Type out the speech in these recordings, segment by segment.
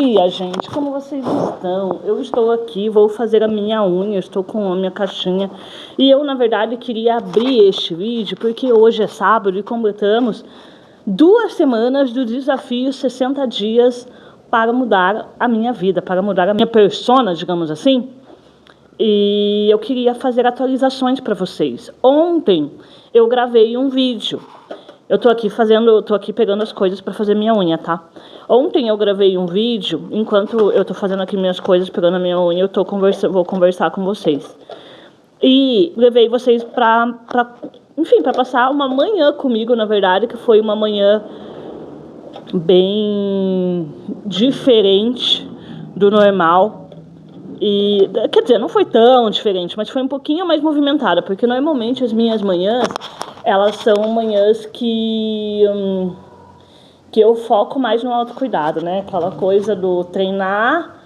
dia, gente! Como vocês estão? Eu estou aqui, vou fazer a minha unha, estou com a minha caixinha. E eu, na verdade, queria abrir este vídeo porque hoje é sábado e completamos 2 semanas do desafio 60 dias para mudar a minha vida, para mudar a minha persona, digamos assim. E eu queria fazer atualizações para vocês. Ontem eu gravei um vídeo. Eu tô aqui pegando as coisas para fazer minha unha, tá? Ontem eu gravei um vídeo, enquanto eu tô fazendo aqui minhas coisas, pegando a minha unha, vou conversar com vocês. E levei vocês pra passar uma manhã comigo, na verdade, que foi uma manhã bem diferente do normal. E, quer dizer, não foi tão diferente, mas foi um pouquinho mais movimentada, porque normalmente as minhas manhãs, elas são manhãs que eu foco mais no autocuidado, né? Aquela coisa do treinar,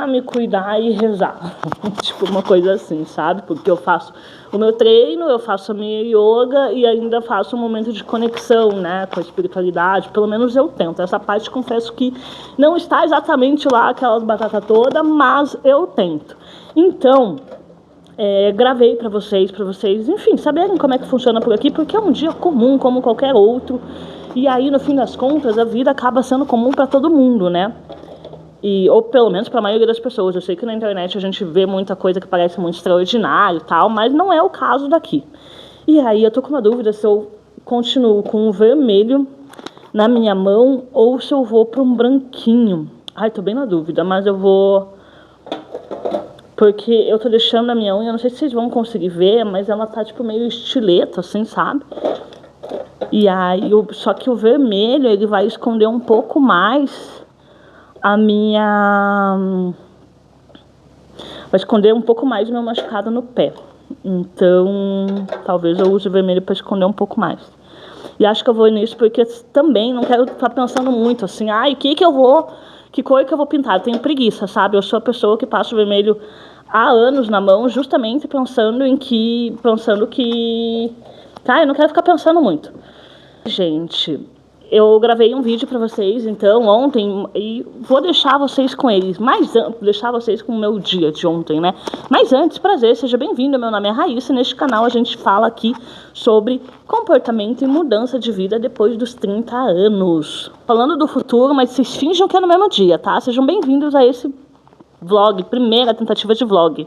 me cuidar e rezar. Tipo, uma coisa assim, sabe? Porque eu faço o meu treino, eu faço a minha yoga e ainda faço um momento de conexão, né? Com a espiritualidade. Pelo menos eu tento. Essa parte, confesso que não está exatamente lá, aquelas batatas todas, mas eu tento. Então, gravei para vocês, enfim, saberem como é que funciona por aqui, porque é um dia comum, como qualquer outro. E aí, no fim das contas, a vida acaba sendo comum para todo mundo, né? Ou pelo menos para a maioria das pessoas. Eu sei que na internet a gente vê muita coisa que parece muito extraordinária e tal, mas não é o caso daqui. E aí eu tô com uma dúvida se eu continuo com o vermelho na minha mão ou se eu vou para um branquinho. Ai, tô bem na dúvida, mas eu vou... Porque eu tô deixando a minha unha, não sei se vocês vão conseguir ver, mas ela tá tipo meio estileta, assim, sabe? E aí, só que o vermelho, ele vai esconder um pouco mais vai esconder um pouco mais o meu machucado no pé. Então, talvez eu use o vermelho para esconder um pouco mais. E acho que eu vou nisso porque também não quero estar pensando muito assim, que cor que eu vou pintar? Eu tenho preguiça, sabe? Eu sou a pessoa que passa o vermelho há anos na mão, justamente pensando que eu não quero ficar pensando muito. Gente, eu gravei um vídeo pra vocês, então, ontem, e vou deixar vocês com eles, deixar vocês com o meu dia de ontem, né? Mas antes, prazer, seja bem-vindo, meu nome é Raíssa, neste canal a gente fala aqui sobre comportamento e mudança de vida depois dos 30 anos. Falando do futuro, mas vocês fingem que é no mesmo dia, tá? Sejam bem-vindos a esse vlog, primeira tentativa de vlog.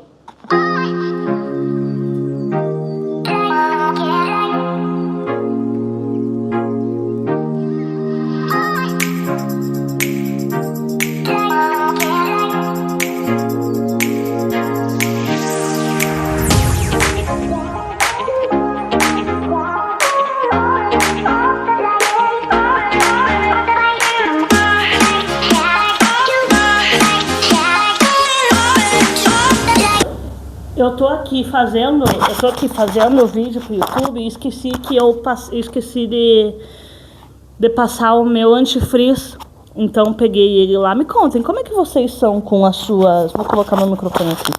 Eu tô aqui fazendo o vídeo pro YouTube e esqueci de passar o meu antifreeze. Então peguei ele lá. Me contem, como é que vocês são com as suas... Vou colocar meu microfone aqui.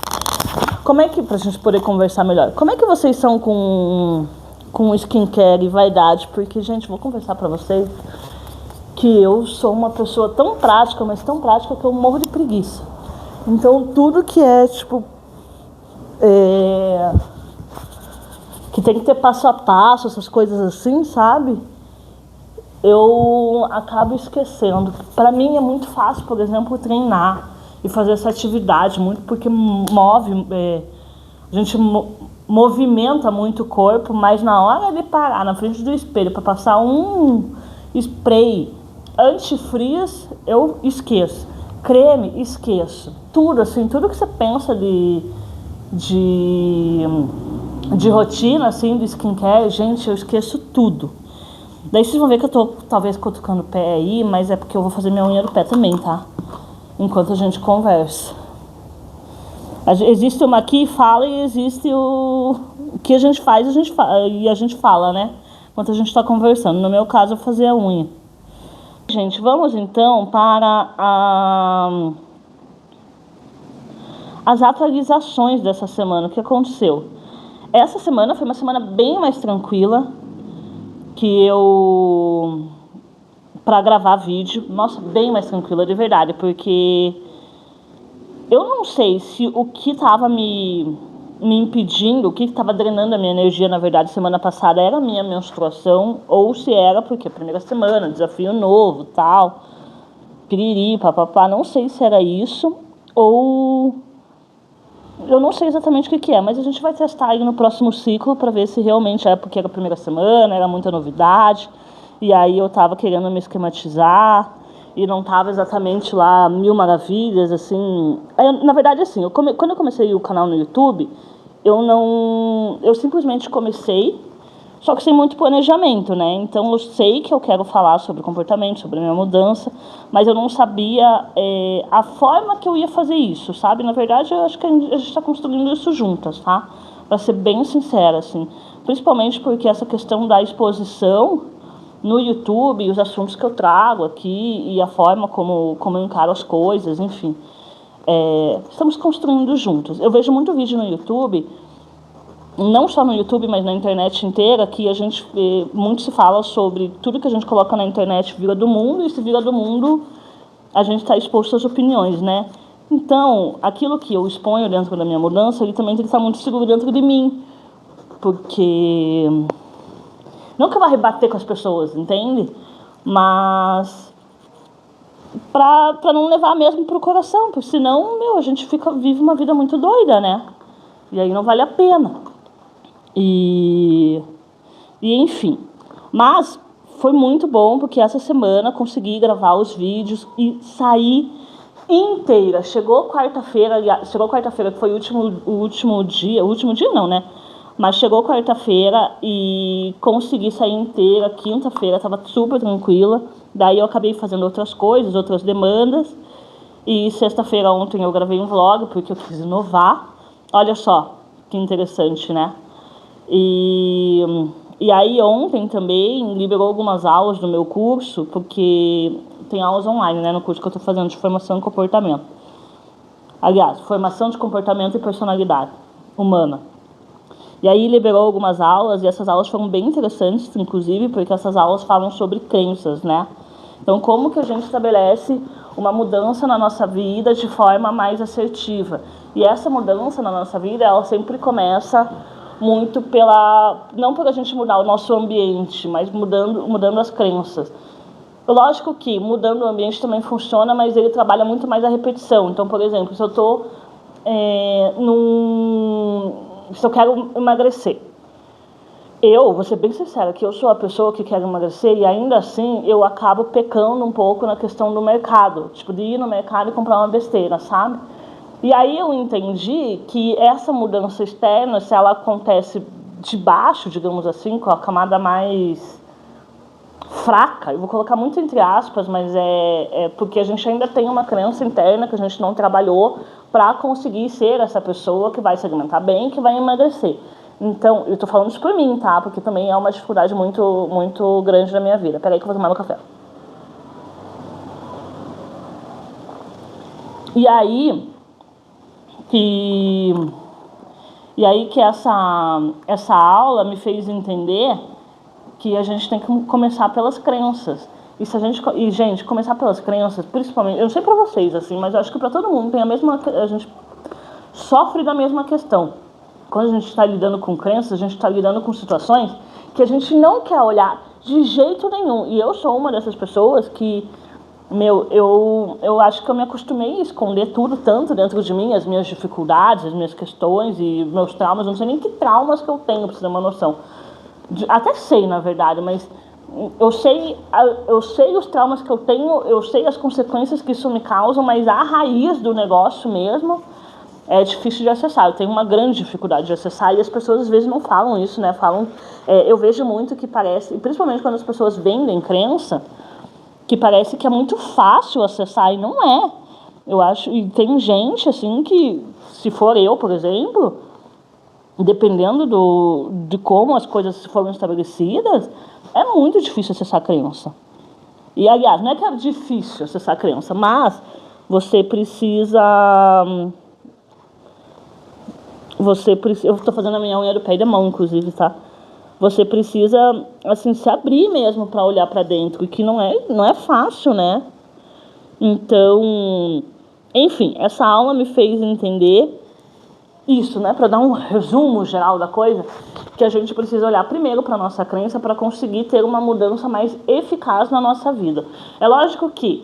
Como é que, pra gente poder conversar melhor, como é que vocês são com skincare e vaidade? Porque, gente, vou conversar pra vocês que eu sou uma pessoa tão prática, mas tão prática que eu morro de preguiça. Então tudo que é, tipo... que tem que ter passo a passo, essas coisas assim, sabe? Eu acabo esquecendo. Para mim é muito fácil, por exemplo, treinar e fazer essa atividade, muito porque a gente movimenta muito o corpo, mas na hora de parar na frente do espelho para passar um spray antifreeze, eu esqueço. Creme, esqueço. Tudo assim, tudo que você pensa de rotina, assim, de skincare, gente, eu esqueço tudo. Daí vocês vão ver que eu tô, talvez, cutucando o pé aí, mas é porque eu vou fazer minha unha do pé também, tá? Enquanto a gente conversa. Existe uma aqui fala e existe o que a gente faz e a gente fala, né? Enquanto a gente tá conversando. No meu caso, eu vou fazer a unha. Gente, vamos então para as atualizações dessa semana. O que aconteceu? Essa semana foi uma semana bem mais tranquila, que eu pra gravar vídeo. Nossa, bem mais tranquila, de verdade, porque eu não sei se o que tava me impedindo, o que estava drenando a minha energia, na verdade, semana passada, era a minha menstruação, ou se era porque a primeira semana, desafio novo, tal, piriri, papapá, não sei se era isso, ou eu não sei exatamente o que é, mas a gente vai testar aí no próximo ciclo para ver se realmente é porque era a primeira semana, era muita novidade, e aí eu tava querendo me esquematizar, e não tava exatamente lá mil maravilhas, assim. Na verdade, assim, quando eu comecei o canal no YouTube, eu simplesmente comecei, só que sem muito planejamento, né? Então eu sei que eu quero falar sobre comportamento, sobre a minha mudança, mas eu não sabia a forma que eu ia fazer isso, sabe? Na verdade, eu acho que a gente está construindo isso juntas, tá? Para ser bem sincera, assim. Principalmente porque essa questão da exposição no YouTube, os assuntos que eu trago aqui e a forma como eu encaro as coisas, enfim. Estamos construindo juntos. Eu vejo muito vídeo no YouTube, não só no YouTube, mas na internet inteira, que a gente muito se fala sobre tudo que a gente coloca na internet vira do mundo, e se vira do mundo, a gente está exposto às opiniões, né? Então, aquilo que eu exponho dentro da minha mudança, ele também tem que estar muito seguro dentro de mim, porque não que eu vá rebater com as pessoas, entende? Mas pra não levar mesmo pro coração, porque senão, a gente vive uma vida muito doida, né? E aí não vale a pena. E enfim. Mas foi muito bom, porque essa semana consegui gravar os vídeos e sair inteira. Chegou quarta-feira, que foi o último dia não, né? Mas chegou quarta-feira e consegui sair inteira. Quinta-feira estava super tranquila. Daí eu acabei fazendo outras coisas, outras demandas. E sexta-feira ontem eu gravei um vlog, porque eu quis inovar. Olha só, que interessante, né? E aí ontem também liberou algumas aulas do meu curso, porque tem aulas online, né, no curso que eu estou fazendo de formação em comportamento. Aliás, formação de comportamento e personalidade humana. E aí liberou algumas aulas, e essas aulas foram bem interessantes, inclusive, porque essas aulas falam sobre crenças, né? Então, como que a gente estabelece uma mudança na nossa vida de forma mais assertiva? E essa mudança na nossa vida, ela sempre começa muito não pela gente mudar o nosso ambiente, mas mudando as crenças. Lógico que mudando o ambiente também funciona, mas ele trabalha muito mais a repetição. Então, por exemplo, se eu estou se eu quero emagrecer, vou ser bem sincera, que eu sou a pessoa que quer emagrecer e ainda assim eu acabo pecando um pouco na questão do mercado, tipo de ir no mercado e comprar uma besteira, sabe? E aí eu entendi que essa mudança externa, se ela acontece de baixo, digamos assim, com a camada mais fraca, eu vou colocar muito entre aspas, mas é porque a gente ainda tem uma crença interna que a gente não trabalhou para conseguir ser essa pessoa que vai se alimentar bem, que vai emagrecer. Então, eu tô falando isso por mim, tá? Porque também é uma dificuldade muito, muito grande na minha vida. Peraí que eu vou tomar meu café. E aí que essa aula me fez entender que a gente tem que começar pelas crenças. Gente, começar pelas crenças, principalmente, eu não sei pra vocês, assim, mas eu acho que pra todo mundo a gente sofre da mesma questão. Quando a gente está lidando com crenças, a gente está lidando com situações que a gente não quer olhar de jeito nenhum. E eu sou uma dessas pessoas que, eu acho que eu me acostumei a esconder tudo tanto dentro de mim, as minhas dificuldades, as minhas questões e meus traumas. Eu não sei nem que traumas que eu tenho, pra você ter uma noção. Até sei, na verdade, mas eu sei os traumas que eu tenho, eu sei as consequências que isso me causa, mas a raiz do negócio mesmo é difícil de acessar. Eu tenho uma grande dificuldade de acessar e as pessoas às vezes não falam isso, né? Eu vejo muito que parece, principalmente quando as pessoas vendem crença, que parece que é muito fácil acessar e não é. Eu acho, e tem gente assim que, se for eu, por exemplo, dependendo de como as coisas foram estabelecidas, é muito difícil acessar a crença. E, aliás, não é que é difícil acessar a crença, mas você precisa... eu estou fazendo a minha unha do pé e da mão, inclusive, tá? você precisa, assim, se abrir mesmo para olhar para dentro, que não é fácil, né? Então, enfim, essa aula me fez entender isso, né? Para dar um resumo geral da coisa, que a gente precisa olhar primeiro para a nossa crença para conseguir ter uma mudança mais eficaz na nossa vida. É lógico que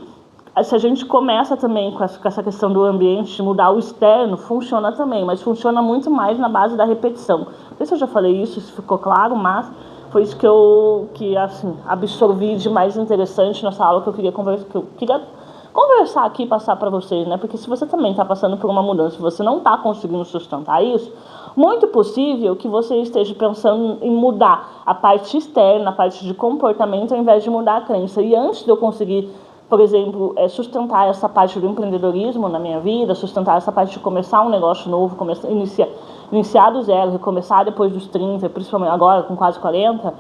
se a gente começa também com essa questão do ambiente, de mudar o externo, funciona também, mas funciona muito mais na base da repetição. Não sei se eu já falei isso, se ficou claro, mas foi isso que eu assim, absorvi de mais interessante nessa aula que eu queria conversar aqui e passar para vocês, né? Porque se você também está passando por uma mudança, se você não está conseguindo sustentar isso, muito possível que você esteja pensando em mudar a parte externa, a parte de comportamento, ao invés de mudar a crença. E antes de eu conseguir, por exemplo, sustentar essa parte do empreendedorismo na minha vida, sustentar essa parte de começar um negócio novo, iniciar do zero, recomeçar depois dos 30, principalmente agora com quase 40,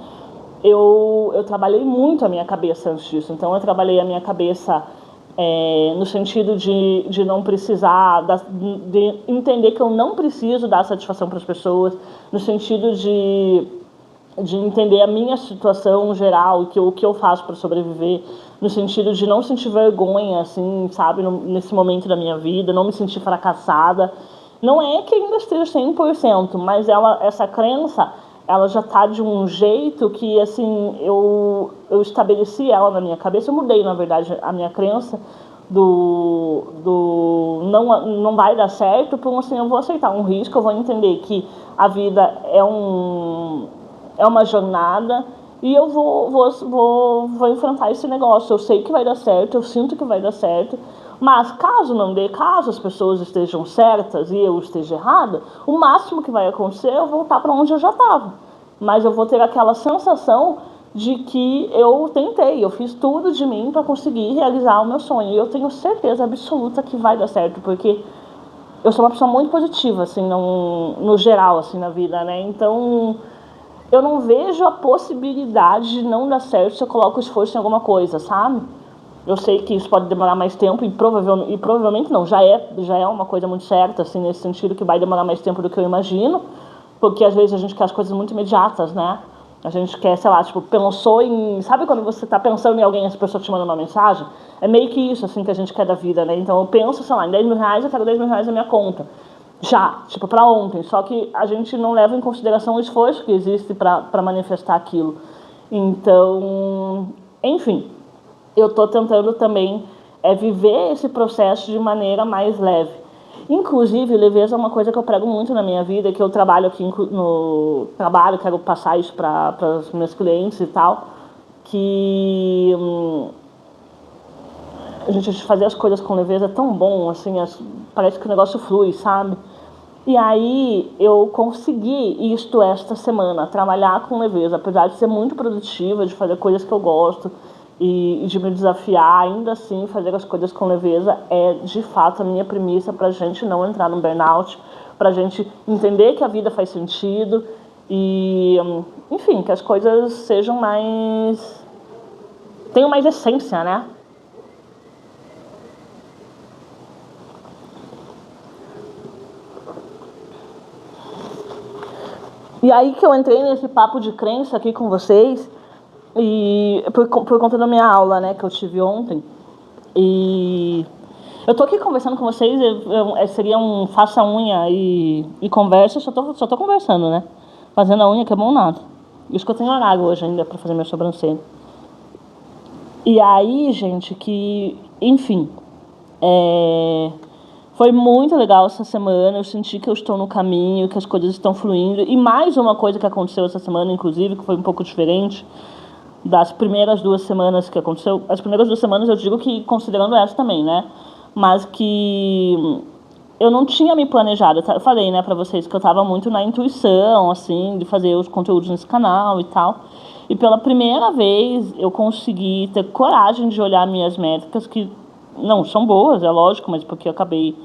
eu trabalhei muito a minha cabeça antes disso. Então eu trabalhei a minha cabeça no sentido de não precisar, de entender que eu não preciso dar satisfação para as pessoas, no sentido de entender a minha situação geral e o que eu faço para sobreviver, no sentido de não sentir vergonha, assim, sabe, nesse momento da minha vida, não me sentir fracassada. Não é que ainda esteja 100%, mas essa crença, ela já está de um jeito que, assim, eu estabeleci ela na minha cabeça. Eu mudei, na verdade, a minha crença do não vai dar certo, porque, assim, eu vou aceitar um risco, eu vou entender que a vida é uma jornada e eu vou enfrentar esse negócio. Eu sei que vai dar certo, eu sinto que vai dar certo, mas caso não dê, caso as pessoas estejam certas e eu esteja errada, o máximo que vai acontecer é eu voltar para onde eu já estava. Mas eu vou ter aquela sensação de que eu tentei, eu fiz tudo de mim para conseguir realizar o meu sonho. E eu tenho certeza absoluta que vai dar certo, porque eu sou uma pessoa muito positiva, assim, no geral, assim, na vida, né? Então, eu não vejo a possibilidade de não dar certo se eu coloco esforço em alguma coisa, sabe? Eu sei que isso pode demorar mais tempo e provavelmente não, já é uma coisa muito certa, assim, nesse sentido que vai demorar mais tempo do que eu imagino, porque às vezes a gente quer as coisas muito imediatas, né? A gente quer, sei lá, tipo, pensou em... Sabe quando você tá pensando em alguém e essa pessoa te manda uma mensagem? É meio que isso, assim, que a gente quer da vida, né? Então eu penso, sei lá, em 10 mil reais, eu quero 10 mil reais na minha conta. Já, tipo, pra ontem. Só que a gente não leva em consideração o esforço que existe pra manifestar aquilo. Então, enfim, eu tô tentando também viver esse processo de maneira mais leve. Inclusive, leveza é uma coisa que eu prego muito na minha vida, que eu trabalho aqui no trabalho, quero passar isso para os meus clientes e tal, que a gente fazer as coisas com leveza é tão bom, assim, parece que o negócio flui, sabe? E aí eu consegui isto esta semana, trabalhar com leveza, apesar de ser muito produtiva, de fazer coisas que eu gosto e de me desafiar, ainda assim fazer as coisas com leveza é de fato a minha premissa para a gente não entrar no burnout, para a gente entender que a vida faz sentido e, enfim, que as coisas sejam tenham mais essência, né? E aí que eu entrei nesse papo de crença aqui com vocês, e por conta da minha aula, né, que eu tive ontem. E eu tô aqui conversando com vocês, seria um faça unha e conversa, só tô conversando, né? Fazendo a unha, que é bom nada. Isso que eu tenho horário hoje ainda pra fazer minha sobrancelha. E aí, gente, enfim, foi muito legal essa semana, eu senti que eu estou no caminho, que as coisas estão fluindo. E mais uma coisa que aconteceu essa semana, inclusive, que foi um pouco diferente das primeiras 2 semanas que aconteceu. As primeiras 2 semanas eu digo que considerando essa também, né? Mas que eu não tinha me planejado. Eu falei, né, pra vocês que eu tava muito na intuição, assim, de fazer os conteúdos nesse canal e tal. E pela primeira vez eu consegui ter coragem de olhar minhas métricas, que não são boas, é lógico, mas porque eu acabei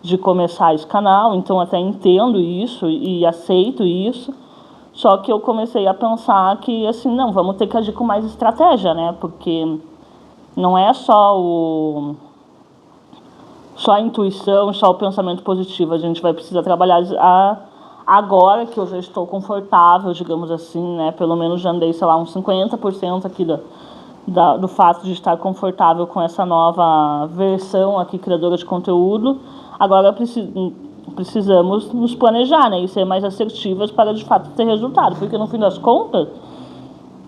de começar esse canal, então até entendo isso e aceito isso. Só que eu comecei a pensar que, assim, não, vamos ter que agir com mais estratégia, né? Porque não é só a intuição, só o pensamento positivo. A gente vai precisar trabalhar agora que eu já estou confortável, digamos assim, né? Pelo menos já andei, sei lá, uns 50% aqui do fato de estar confortável com essa nova versão aqui, criadora de conteúdo. Agora precisamos nos planejar, né? E ser mais assertivas para, de fato, ter resultado. Porque, no fim das contas,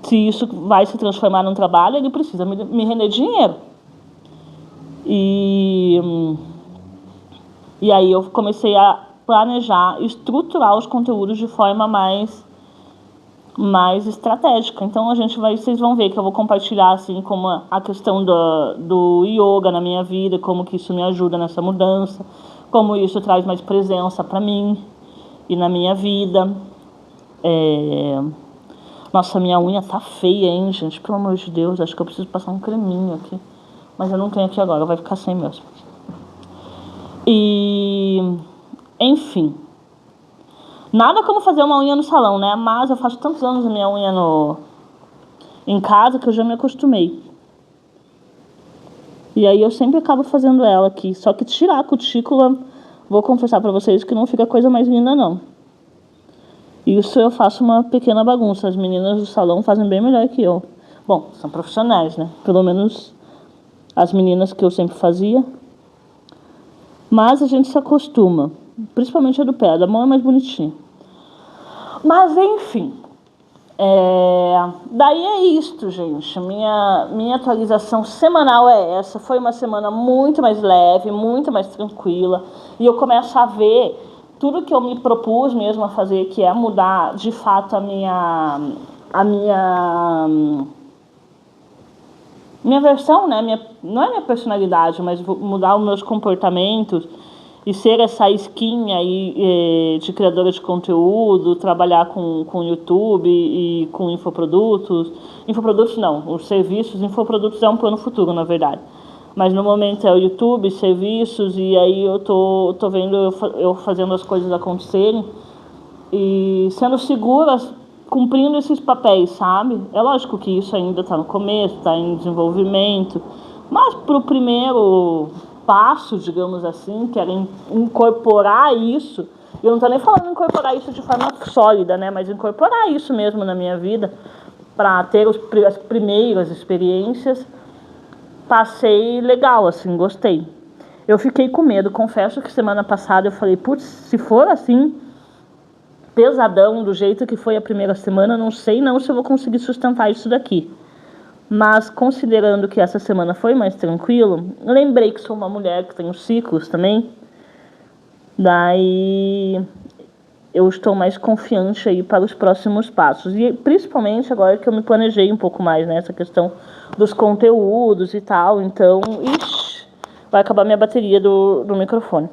se isso vai se transformar num trabalho, ele precisa me render dinheiro. E aí eu comecei a planejar, estruturar os conteúdos de forma mais estratégica. Então vocês vão ver que eu vou compartilhar assim como a questão do yoga na minha vida, como que isso me ajuda nessa mudança, como isso traz mais presença para mim e na minha vida. Nossa, minha unha tá feia, hein, gente? Pelo amor de Deus, acho que eu preciso passar um creminho aqui. Mas eu não tenho aqui agora, vai ficar sem mesmo. E, enfim, nada como fazer uma unha no salão, né? Mas eu faço tantos anos a minha unha em casa que eu já me acostumei. E aí eu sempre acabo fazendo ela aqui. Só que tirar a cutícula, vou confessar pra vocês que não fica a coisa mais linda, não. Isso eu faço uma pequena bagunça. As meninas do salão fazem bem melhor que eu. Bom, são profissionais, né? Pelo menos as meninas que eu sempre fazia. Mas a gente se acostuma. Principalmente a do pé. A da mão é mais bonitinha. Mas, enfim. Daí é isto, gente. Minha atualização semanal é essa. Foi uma semana muito mais leve, muito mais tranquila. E eu começo a ver tudo que eu me propus mesmo a fazer, que é mudar de fato a minha versão, né? Não é minha personalidade, mas mudar os meus comportamentos e ser essa skin aí de criadora de conteúdo, trabalhar com YouTube e com infoprodutos. Infoprodutos não, os serviços, infoprodutos é um plano futuro, na verdade. Mas no momento é o YouTube, serviços, e aí eu tô vendo eu fazendo as coisas acontecerem e sendo seguras, cumprindo esses papéis, sabe? É lógico que isso ainda está no começo, está em desenvolvimento, mas para o primeiro passo, digamos assim, que era incorporar isso, eu não estou nem falando incorporar isso de forma sólida, né? Mas incorporar isso mesmo na minha vida, para ter as primeiras experiências. Passei legal, assim, gostei. Eu fiquei com medo, confesso que semana passada eu falei, putz, se for assim, pesadão, do jeito que foi a primeira semana, não sei não se eu vou conseguir sustentar isso daqui. Mas considerando que essa semana foi mais tranquilo, lembrei que sou uma mulher que tem os ciclos também, daí eu estou mais confiante aí para os próximos passos. E principalmente agora que eu me planejei um pouco mais, né? Essa questão dos conteúdos e tal. Então, vai acabar minha bateria do microfone.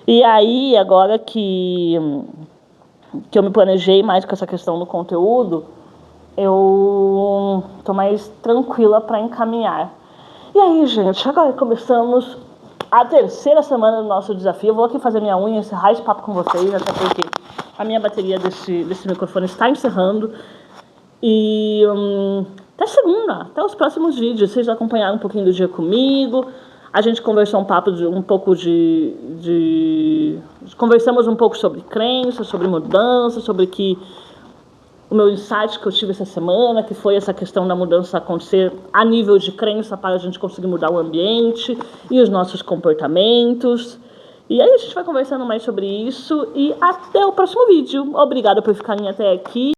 E aí, agora que eu me planejei mais com essa questão do conteúdo, eu tô mais tranquila para encaminhar. E aí, gente, agora começamos a terceira semana do nosso desafio. Eu vou aqui fazer minha unha, encerrar esse papo com vocês, até porque a minha bateria desse microfone está encerrando. E até segunda, até os próximos vídeos. Vocês acompanharam um pouquinho do dia comigo. A gente conversou conversamos um pouco sobre crença, sobre mudança, sobre o meu insight que eu tive essa semana, que foi essa questão da mudança acontecer a nível de crença para a gente conseguir mudar o ambiente e os nossos comportamentos. E aí a gente vai conversando mais sobre isso e até o próximo vídeo. Obrigada por ficarem até aqui.